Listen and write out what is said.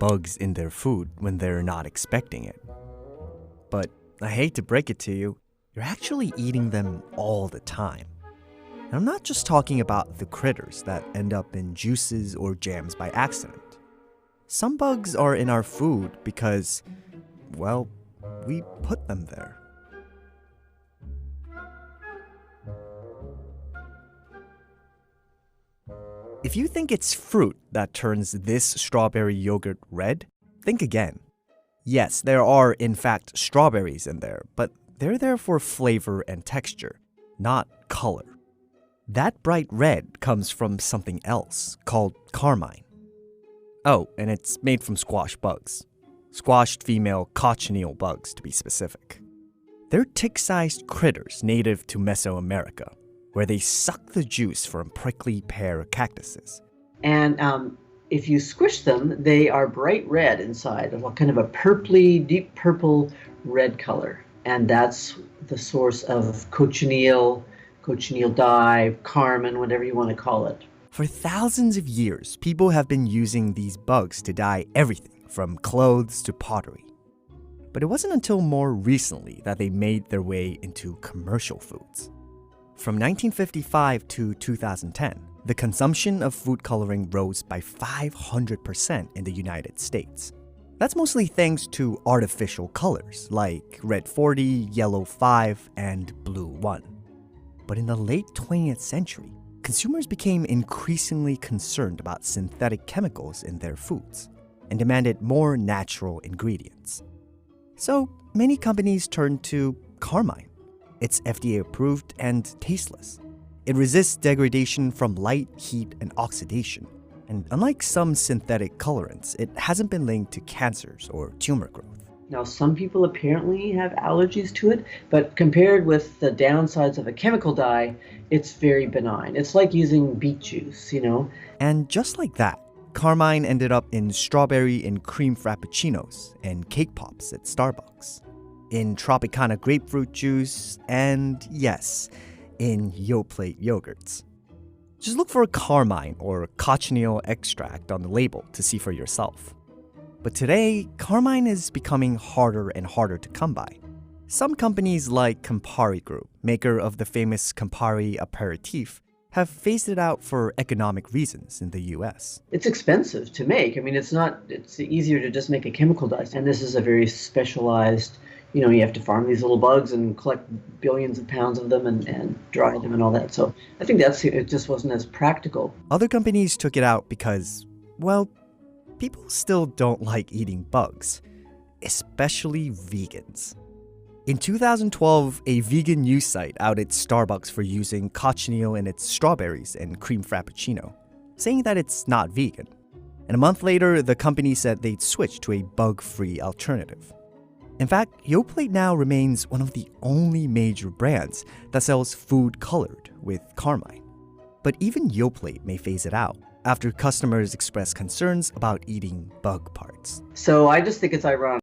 bugs in their food when they're not expecting it. But I hate to break it to you, you're actually eating them all the time. And I'm not just talking about the critters that end up in juices or jams by accident. Some bugs are in our food because, well, we put them there. If you think it's fruit that turns this strawberry yogurt red, think again. Yes, there are in fact strawberries in there, but they're there for flavor and texture, not color. That bright red comes from something else called carmine. Oh, and it's made from squash bugs. Squashed female cochineal bugs, to be specific. They're tick-sized critters native to Mesoamerica, where they suck the juice from prickly pear cactuses. And if you squish them, they are bright red inside, of a kind of a purpley, deep purple red color. And that's the source of cochineal dye, carmine, whatever you want to call it. For thousands of years, people have been using these bugs to dye everything from clothes to pottery. But it wasn't until more recently that they made their way into commercial foods. From 1955 to 2010, the consumption of food coloring rose by 500% in the United States. That's mostly thanks to artificial colors like red 40, yellow 5, and blue 1. But in the late 20th century, consumers became increasingly concerned about synthetic chemicals in their foods and demanded more natural ingredients. So many companies turned to carmine. It's FDA approved and tasteless. It resists degradation from light, heat, and oxidation. And unlike some synthetic colorants, it hasn't been linked to cancers or tumor growth. Now, some people apparently have allergies to it, but compared with the downsides of a chemical dye, it's very benign. It's like using beet juice, And just like that, carmine ended up in strawberry and cream frappuccinos and cake pops at Starbucks, in Tropicana grapefruit juice, and yes, in Yoplait yogurts. Just look for carmine or cochineal extract on the label to see for yourself. But today, carmine is becoming harder and harder to come by. Some companies like Campari Group, maker of the famous Campari aperitif, have phased it out for economic reasons in the US. It's expensive to make. It's easier to just make a chemical dye. And this is a very specialized, you have to farm these little bugs and collect billions of pounds of them and dry them and all that. So I think it just wasn't as practical. Other companies took it out because, well, people still don't like eating bugs, especially vegans. In 2012, a vegan news site outed Starbucks for using cochineal in its strawberries and cream frappuccino, saying that it's not vegan. And a month later, the company said they'd switch to a bug-free alternative. In fact, Yoplait now remains one of the only major brands that sells food colored with carmine. But even Yoplait may phase it out after customers express concerns about eating bug parts. So I just think it's ironic